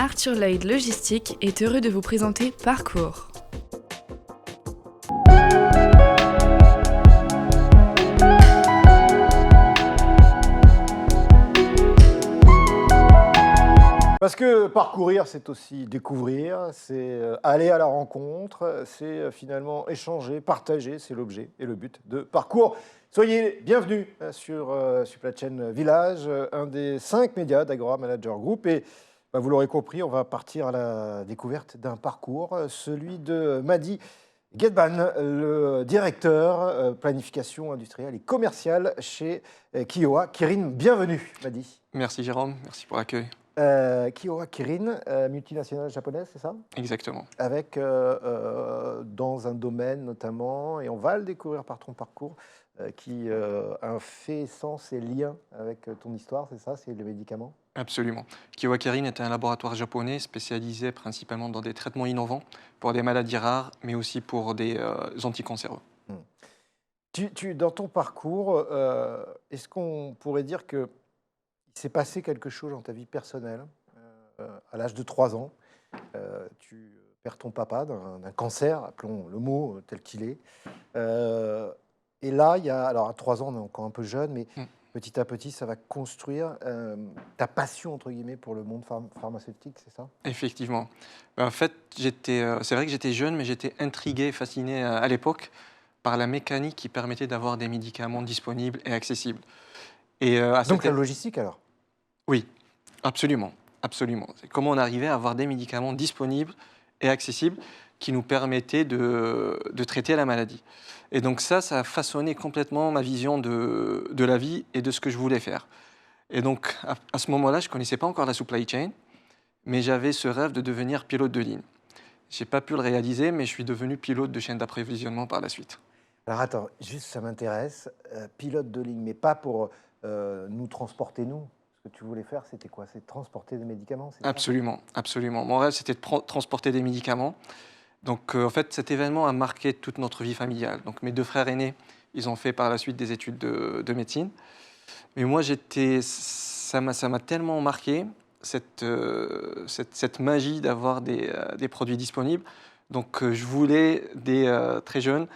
Arthur Lloyd Logistique est heureux de vous présenter Parcours. Parce que parcourir, c'est aussi découvrir, c'est aller à la rencontre, c'est finalement échanger, partager, c'est l'objet et le but de Parcours. Soyez bienvenus sur la chaîne Village, un des 5 médias d'Agora Manager Group. Et vous l'aurez compris, on va partir à la découverte d'un parcours, celui de Mady Ghedban, le directeur planification industrielle et commerciale chez Kyowa Kirin. Bienvenue, Mady. Merci Jérôme, merci pour l'accueil. Kyowa Kirin, multinationale japonaise, c'est ça? Exactement. Avec, dans un domaine notamment, et on va le découvrir par ton parcours, qui a fait sens et lien avec ton histoire, c'est ça? C'est les médicaments? Absolument. Kyowa Kirin est un laboratoire japonais spécialisé principalement dans des traitements innovants pour des maladies rares, mais aussi pour des anticancéreux. Dans ton parcours, est-ce qu'on pourrait dire qu'il s'est passé quelque chose dans ta vie personnelle à l'âge de 3 ans? Tu perds ton papa d'un cancer, appelons le mot tel qu'il est. Et là, alors à 3 ans, on est encore un peu jeune, mais petit à petit, ça va construire ta passion, entre guillemets, pour le monde pharmaceutique, c'est ça? Effectivement. En fait, c'est vrai que j'étais jeune, mais j'étais intrigué, fasciné à l'époque par la mécanique qui permettait d'avoir des médicaments disponibles et accessibles. Et, donc la logistique alors? Oui, absolument. Absolument. C'est comment on arrivait à avoir des médicaments disponibles et accessibles qui nous permettaient de traiter la maladie. Et donc ça a façonné complètement ma vision de la vie et de ce que je voulais faire. Et donc à ce moment-là, je ne connaissais pas encore la supply chain, mais j'avais ce rêve de devenir pilote de ligne. Je n'ai pas pu le réaliser, mais je suis devenu pilote de chaîne d'approvisionnement par la suite. Alors attends, juste ça m'intéresse, pilote de ligne, mais pas pour nous transporter nous. Ce que tu voulais faire, c'était quoi? C'est transporter des médicaments? Absolument, absolument. Mon rêve, c'était de transporter des médicaments. Donc, en fait, cet événement a marqué toute notre vie familiale. Donc, mes 2 frères aînés, ils ont fait par la suite des études de médecine. Mais moi, ça m'a tellement marqué, cette magie d'avoir des produits disponibles. Donc, je voulais, très jeune,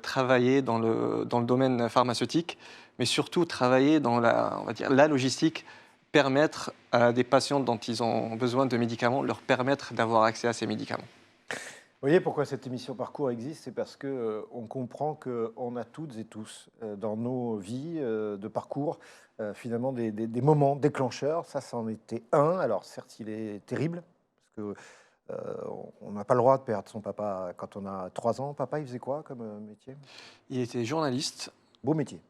travailler dans le domaine pharmaceutique, mais surtout travailler dans on va dire, la logistique, permettre à des patients dont ils ont besoin de médicaments, leur permettre d'avoir accès à ces médicaments. Vous voyez pourquoi cette émission Parcours existe? C'est parce qu'on comprend qu'on a toutes et tous dans nos vies de parcours finalement des moments déclencheurs. Ça en était un. Alors certes, il est terrible parce qu'on n'a pas le droit de perdre son papa quand on a 3 ans. Papa, il faisait quoi comme métier? Il était journaliste. Beau métier.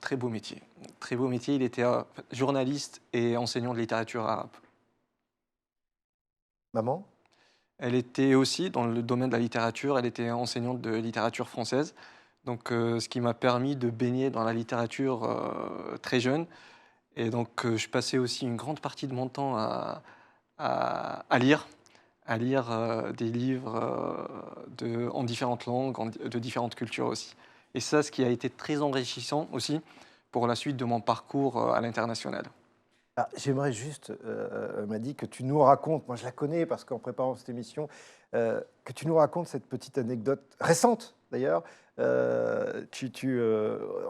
Très beau métier. Très beau métier. Il était journaliste et enseignant de littérature arabe. Maman? Elle était aussi dans le domaine de la littérature, elle était enseignante de littérature française, donc ce qui m'a permis de baigner dans la littérature très jeune. Et donc je passais aussi une grande partie de mon temps à lire des livres en différentes langues, de différentes cultures aussi. Et ça, ce qui a été très enrichissant aussi pour la suite de mon parcours à l'international. J'aimerais juste, Mady, que tu nous racontes, moi je la connais parce qu'en préparant cette émission, que tu nous racontes cette petite anecdote récente d'ailleurs. On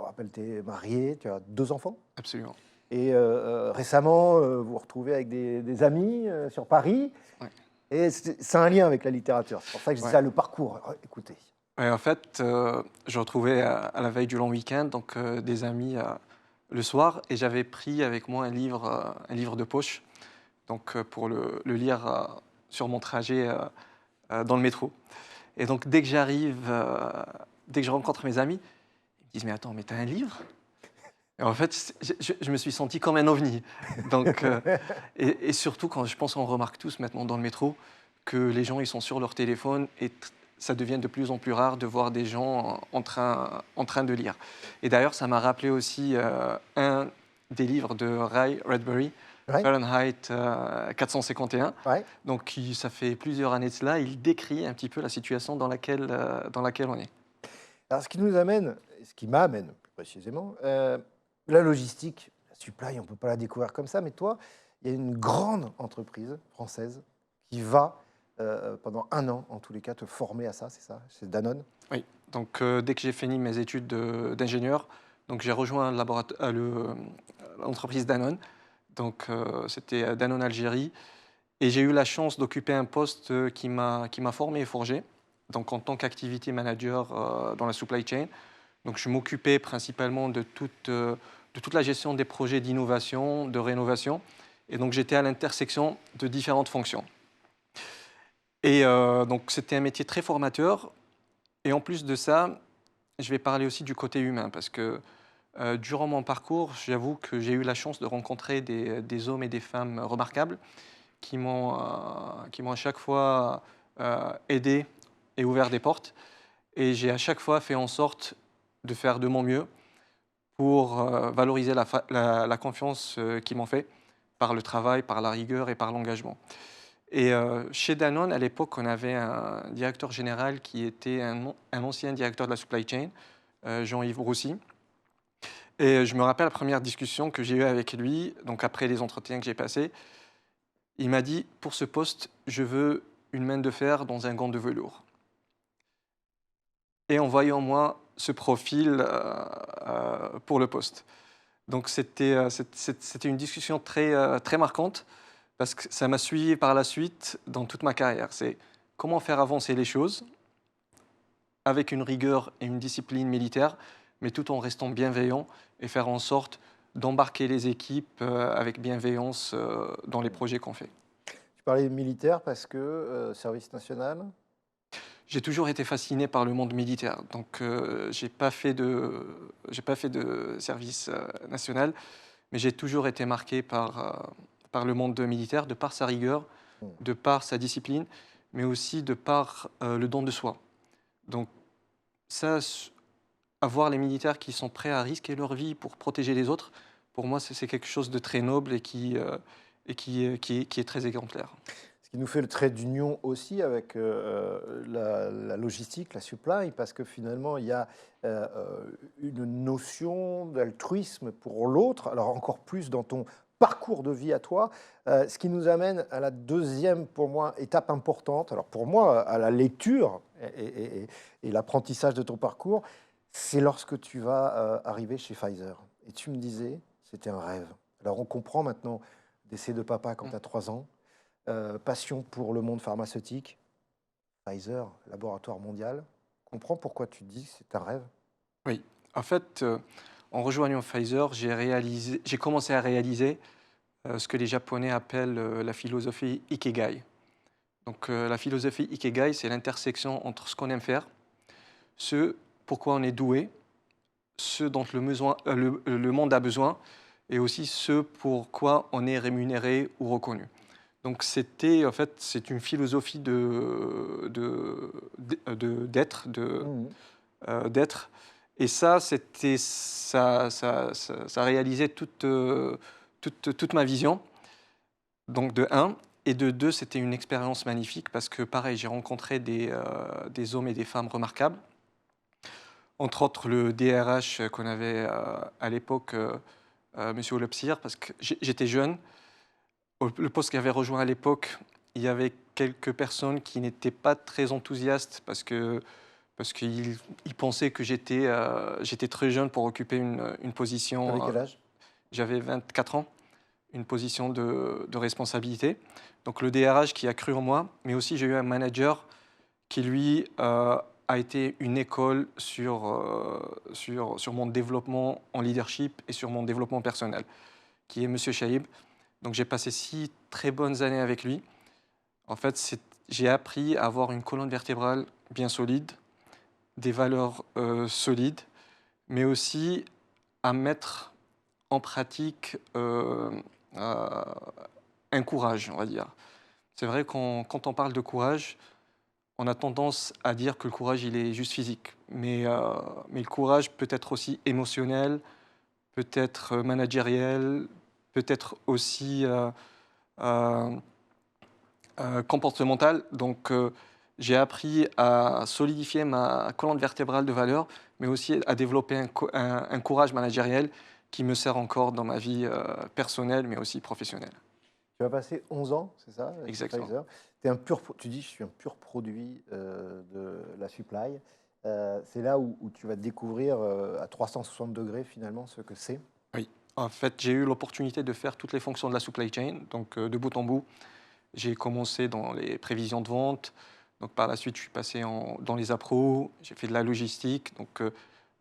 rappelle, tu es marié, tu as 2 enfants. Absolument. Et récemment, vous vous retrouvez avec des amis sur Paris. Ouais. Et c'est un lien avec la littérature. C'est pour ça que je dis ça, le parcours. Écoutez. Ouais, en fait, je retrouvais à la veille du long week-end donc, des amis le soir et j'avais pris avec moi un livre de poche donc, pour le lire sur mon trajet dans le métro. Et donc dès que dès que je rencontre mes amis, ils me disent « Mais attends, mais t'as un livre ?» Et en fait, je me suis senti comme un ovni. Donc, et surtout, quand je pense qu'on remarque tous maintenant dans le métro que les gens ils sont sur leur téléphone et ça devient de plus en plus rare de voir des gens en train de lire. Et d'ailleurs, ça m'a rappelé aussi un des livres de Ray Bradbury, ouais. Fahrenheit 451. Ouais. Donc, ça fait plusieurs années de cela. Il décrit un petit peu la situation dans laquelle on est. Alors, ce qui m'amène plus précisément, la logistique, la supply, on ne peut pas la découvrir comme ça, mais toi, il y a une grande entreprise française qui va, pendant 1 an, en tous les cas, te former à ça, c'est ça? C'est Danone? Oui, donc dès que j'ai fini mes études d'ingénieur, donc j'ai rejoint l'entreprise Danone. Donc c'était Danone Algérie. Et j'ai eu la chance d'occuper un poste qui m'a formé et forgé, donc en tant qu'activity manager dans la supply chain. Donc je m'occupais principalement de toute la gestion des projets d'innovation, de rénovation. Et donc j'étais à l'intersection de différentes fonctions. Et donc c'était un métier très formateur. Et en plus de ça, je vais parler aussi du côté humain, parce que durant mon parcours, j'avoue que j'ai eu la chance de rencontrer des hommes et des femmes remarquables qui m'ont à chaque fois aidé et ouvert des portes. Et j'ai à chaque fois fait en sorte de faire de mon mieux pour valoriser la confiance qu'ils m'ont fait par le travail, par la rigueur et par l'engagement. Et chez Danone, à l'époque, on avait un directeur général qui était un ancien directeur de la supply chain, Jean-Yves Roussy. Et je me rappelle la première discussion que j'ai eue avec lui, donc après les entretiens que j'ai passés. Il m'a dit, pour ce poste, je veux une main de fer dans un gant de velours. Et en voyant moi ce profil pour le poste. Donc c'était une discussion très marquante, parce que ça m'a suivi par la suite dans toute ma carrière. C'est comment faire avancer les choses avec une rigueur et une discipline militaire, mais tout en restant bienveillant et faire en sorte d'embarquer les équipes avec bienveillance dans les projets qu'on fait. Tu parlais militaire parce que service national? J'ai toujours été fasciné par le monde militaire, donc j'ai pas fait de service national, mais j'ai toujours été marqué par le monde militaire, de par sa rigueur, de par sa discipline, mais aussi de par le don de soi. Donc ça, avoir les militaires qui sont prêts à risquer leur vie pour protéger les autres, pour moi, c'est quelque chose de très noble et qui est très exemplaire. Ce qui nous fait le trait d'union aussi avec la logistique, la supply, parce que finalement, il y a une notion d'altruisme pour l'autre, alors encore plus dans ton parcours de vie à toi, ce qui nous amène à la deuxième, pour moi, étape importante, alors pour moi, à la lecture et l'apprentissage de ton parcours, c'est lorsque tu vas arriver chez Pfizer. Et tu me disais, c'était un rêve. Alors on comprend maintenant décès de papa quand tu as 3 ans, passion pour le monde pharmaceutique, Pfizer, laboratoire mondial. Comprends pourquoi tu dis que c'est un rêve? Oui, en fait, en rejoignant Pfizer, j'ai commencé à réaliser ce que les Japonais appellent la philosophie Ikigai. Donc la philosophie Ikigai, c'est l'intersection entre ce qu'on aime faire, ce pourquoi on est doué, ce dont le monde a besoin, et aussi ce pourquoi on est rémunéré ou reconnu. Donc en fait, c'est une philosophie d'être. Et ça réalisait toute ma vision. Donc de un. Et de deux, c'était une expérience magnifique parce que, pareil, j'ai rencontré des hommes et des femmes remarquables. Entre autres, le DRH qu'on avait à l'époque, Monsieur Olepsir, parce que j'étais jeune. Le poste qu'il avait rejoint à l'époque, il y avait quelques personnes qui n'étaient pas très enthousiastes parce qu'ils pensaient que j'étais très jeune pour occuper une position. Avec quel âge? J'avais 24 ans, une position de responsabilité. Donc le DRH qui a cru en moi, mais aussi j'ai eu un manager qui, lui, a été une école sur mon développement en leadership et sur mon développement personnel, qui est Monsieur Chaïb. Donc j'ai passé 6 très bonnes années avec lui. En fait, j'ai appris à avoir une colonne vertébrale bien solide, des valeurs solides, mais aussi à mettre en pratique un courage, on va dire. C'est vrai quand on parle de courage, on a tendance à dire que le courage, il est juste physique. Mais le courage peut être aussi émotionnel, peut être managériel, peut-être aussi comportemental. Donc, j'ai appris à solidifier ma colonne vertébrale de valeur, mais aussi à développer un courage managériel qui me sert encore dans ma vie personnelle, mais aussi professionnelle. Tu vas passer 11 ans, c'est ça, chez Exactement. Pfizer. Tu dis, je suis un pur produit de la supply. C'est là où tu vas découvrir à 360 degrés finalement ce que c'est. Oui. En fait, j'ai eu l'opportunité de faire toutes les fonctions de la supply chain, donc de bout en bout. J'ai commencé dans les prévisions de vente. Donc par la suite, je suis passé dans les appros. J'ai fait de la logistique. Donc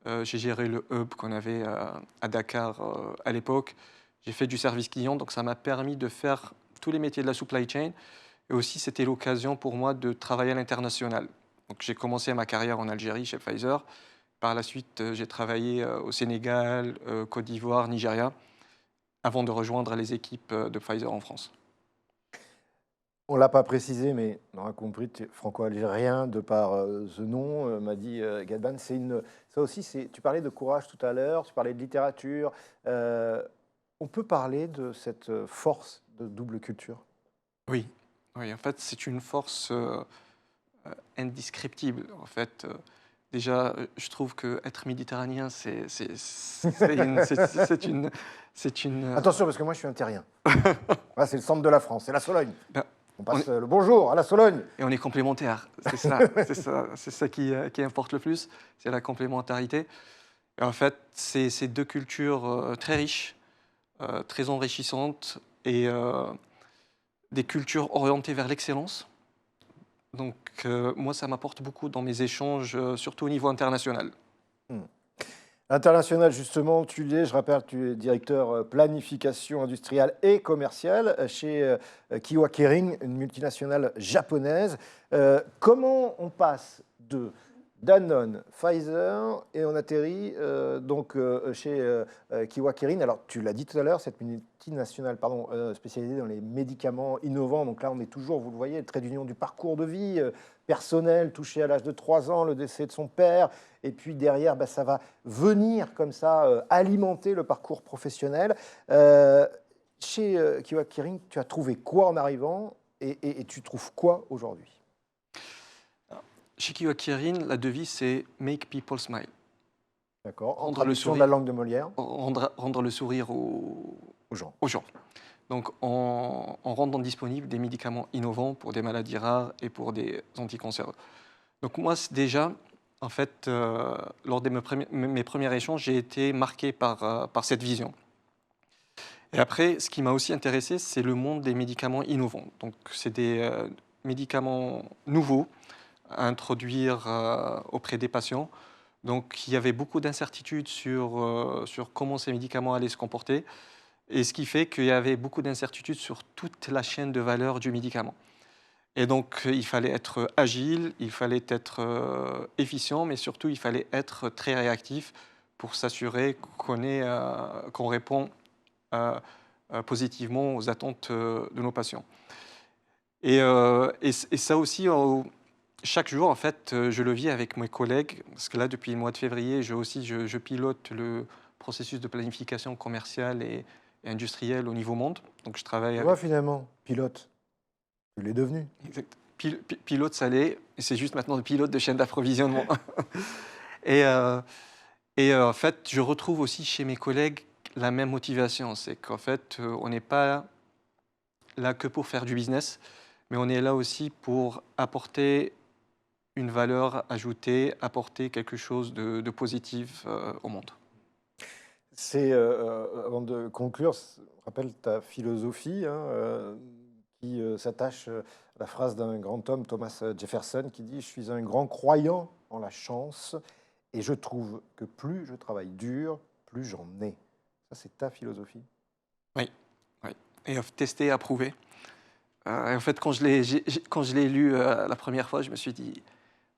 j'ai géré le hub qu'on avait à Dakar à l'époque. J'ai fait du service client. Donc ça m'a permis de faire tous les métiers de la supply chain. Et aussi, c'était l'occasion pour moi de travailler à l'international. Donc j'ai commencé ma carrière en Algérie chez Pfizer. Par la suite, j'ai travaillé au Sénégal, Côte d'Ivoire, Nigeria, avant de rejoindre les équipes de Pfizer en France. On ne l'a pas précisé, mais on a compris, tu es franco-algérien de par ce nom, m'a dit Gadban. Ça aussi, tu parlais de courage tout à l'heure, tu parlais de littérature. Euh, on peut parler de cette force de double culture. Oui, oui, en fait, c'est une force indescriptible. En fait, déjà, je trouve que être méditerranéen, c'est une. Attention, parce que moi, je suis un terrien. Là, c'est le centre de la France, c'est la Sologne. Ben, On on passe est- le bonjour à la Sologne. et on est complémentaires. C'est ça qui importe le plus, c'est la complémentarité. Et en fait, c'est deux cultures très riches, très enrichissantes et des cultures orientées vers l'excellence. Donc, moi, ça m'apporte beaucoup dans mes échanges, surtout au niveau international. Hmm. International, justement, tu l'es, je rappelle, tu es directeur planification industrielle et commerciale chez Kyowa Kirin, une multinationale japonaise. Comment on passe de Danone, Pfizer et on atterrit chez Kyowa Kirin? Alors, tu l'as dit tout à l'heure, cette multinationale spécialisée dans les médicaments innovants. Donc là, on est toujours, vous le voyez, le trait d'union du parcours de vie personnel, touché à l'âge de 3 ans, le décès de son père. Et puis derrière, ça va venir comme ça alimenter le parcours professionnel. Chez Kyowa Kirin, tu as trouvé quoi en arrivant et tu trouves quoi aujourd'hui? Chez Kyowa Kirin, la devise, c'est Make people smile. D'accord. En Rendre le traduction de la sourire, langue de Molière, rendre le sourire aux gens. aux gens. Donc, en rendant disponibles des médicaments innovants pour des maladies rares et pour des anticancéreux. Donc, moi, déjà, en fait, lors de mes premiers échanges, j'ai été marqué par cette vision. Et après, ce qui m'a aussi intéressé, c'est le monde des médicaments innovants. Donc, c'est des médicaments nouveaux à introduire auprès des patients. Donc, il y avait beaucoup d'incertitudes sur comment ces médicaments allaient se comporter. Et ce qui fait qu'il y avait beaucoup d'incertitudes sur toute la chaîne de valeur du médicament. Et donc, il fallait être agile, il fallait être efficient, mais surtout, il fallait être très réactif pour s'assurer qu'on répond positivement aux attentes de nos patients. Et ça aussi, chaque jour, en fait, je le vis avec mes collègues, parce que là, depuis le mois de février, je pilote le processus de planification commerciale et industrielle au niveau monde. Donc, je travaille Tu vois, avec... finalement, pilote, tu l'es devenu. Exact. Pilote salé, et c'est juste maintenant le pilote de chaîne d'approvisionnement. et en fait, je retrouve aussi chez mes collègues la même motivation. C'est qu'en fait, on n'est pas là que pour faire du business, mais on est là aussi pour apporter une valeur ajoutée, apporter quelque chose de positif au monde. Avant de conclure, rappelle ta philosophie qui s'attache à la phrase d'un grand homme, Thomas Jefferson, qui dit: « Je suis un grand croyant en la chance et je trouve que plus je travaille dur, plus j'en ai. » Ça, c'est ta philosophie. Oui, oui. Et tester, approuver. Et en fait, quand je l'ai lu la première fois, je me suis dit,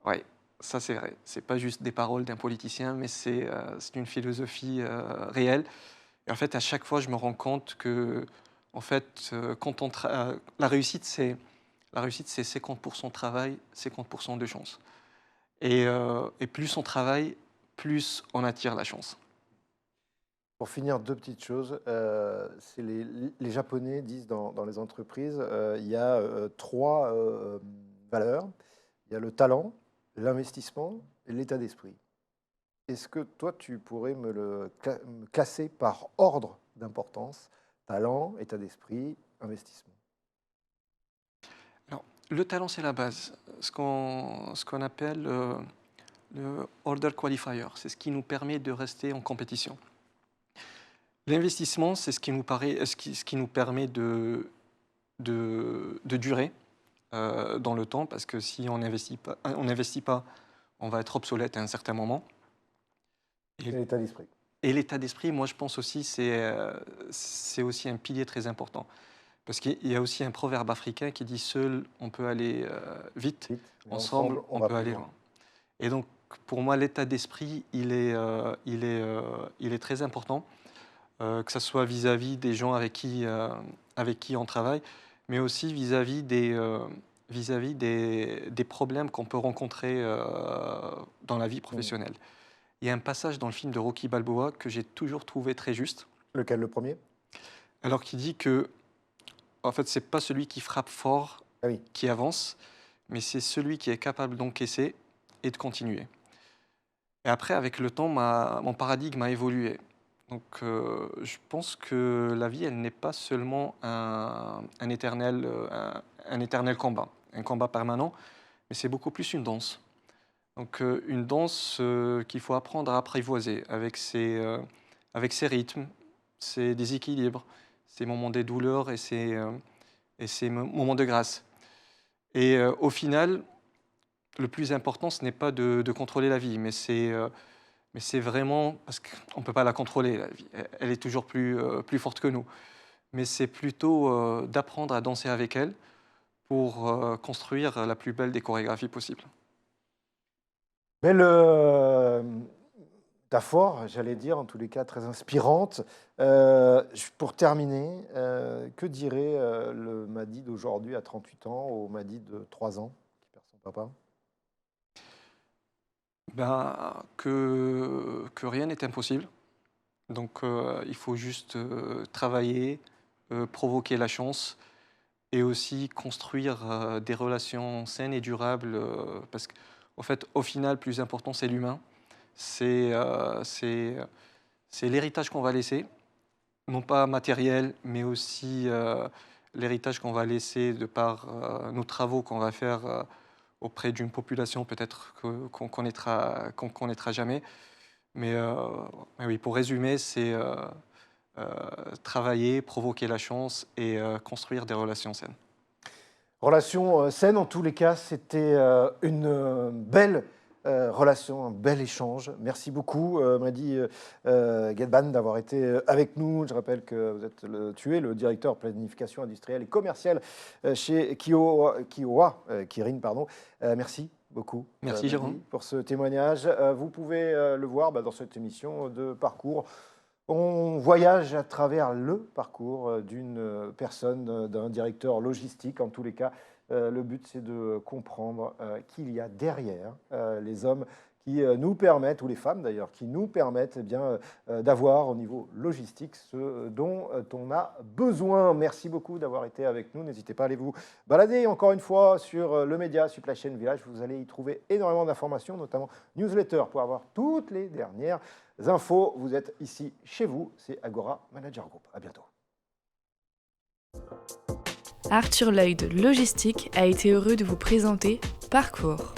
ouais, ça c'est vrai. C'est pas juste des paroles d'un politicien, mais c'est une philosophie réelle. Et en fait, à chaque fois, je me rends compte que, en fait, la réussite, c'est 50% de travail, 50% de chance. Et plus on travaille, plus on attire la chance. Pour finir, deux petites choses. C'est les Japonais disent dans les entreprises, il y a trois valeurs. Il y a le talent, l'investissement et l'état d'esprit. Est-ce que toi, tu pourrais me classer par ordre d'importance? Talent, état d'esprit investissement? Alors, le talent, c'est la base. Ce qu'on appelle le order qualifier, c'est ce qui nous permet de rester en compétition. L'investissement, c'est ce qui nous permet de durer dans le temps, parce que si on n'investit pas, on va être obsolète à un certain moment. C'est l'état d'esprit. Et l'état d'esprit, moi, je pense aussi, c'est aussi un pilier très important. Parce qu'il y a aussi un proverbe africain qui dit: seul, on peut aller vite, Vite, mais ensemble, on va peut plus aller loin. loin. Et donc, pour moi, l'état d'esprit, il est très important, que ce soit vis-à-vis des gens avec qui on travaille, mais aussi vis-à-vis des problèmes qu'on peut rencontrer dans la vie professionnelle. Il y a un passage dans le film de Rocky Balboa que j'ai toujours trouvé très juste, Lequel, le premier? alors qu'il dit que, en fait, c'est pas celui qui frappe fort Ah oui. qui avance, mais c'est celui qui est capable d'encaisser et de continuer. Et après, avec le temps, mon paradigme a évolué. Donc, je pense que la vie, elle n'est pas seulement un éternel combat, un combat permanent, mais c'est beaucoup plus une danse. Donc, une danse qu'il faut apprendre à apprivoiser avec ses rythmes, ses déséquilibres, ses moments de douleur et ses moments de grâce. Et au final, le plus important, ce n'est pas de contrôler la vie, mais c'est vraiment, parce qu'on ne peut pas la contrôler, la vie. Elle est toujours plus forte que nous. Mais c'est plutôt d'apprendre à danser avec elle pour construire la plus belle des chorégraphies possibles. Belle métaphore, j'allais dire, en tous les cas très inspirante. Pour terminer, que dirait le Mady d'aujourd'hui à 38 ans au Mady de 3 ans qui perd son papa? Ben, que rien n'est impossible. Donc il faut juste travailler, provoquer la chance et aussi construire des relations saines et durables. Parce qu'en fait, au final, le plus important, c'est l'humain. C'est l'héritage qu'on va laisser, non pas matériel, mais aussi l'héritage qu'on va laisser de par nos travaux qu'on va faire auprès d'une population peut-être qu'on connaîtra jamais. Mais oui, pour résumer, c'est travailler, provoquer la chance et construire des relations saines. Relation saine, en tous les cas, c'était une belle relation, un bel échange. Merci beaucoup, Mady Ghedban, d'avoir été avec nous. Je rappelle que tu es le directeur planification industrielle et commerciale chez Kirin. Merci beaucoup, Merci, Mady, Jérôme. pour ce témoignage. Vous pouvez le voir dans cette émission de parcours. On voyage à travers le parcours d'une personne, d'un directeur logistique. En tous les cas, le but, c'est de comprendre qu'il y a derrière les hommes qui nous permettent, ou les femmes d'ailleurs, qui nous permettent d'avoir au niveau logistique ce dont on a besoin. Merci beaucoup d'avoir été avec nous. N'hésitez pas à aller vous balader encore une fois sur le média Supply Chain Village. Vous allez y trouver énormément d'informations, notamment newsletter pour avoir toutes les dernières infos. Vous êtes ici chez vous, c'est Agora Manager Group. À bientôt. Arthur Lloyd Logistique a été heureux de vous présenter Parcours.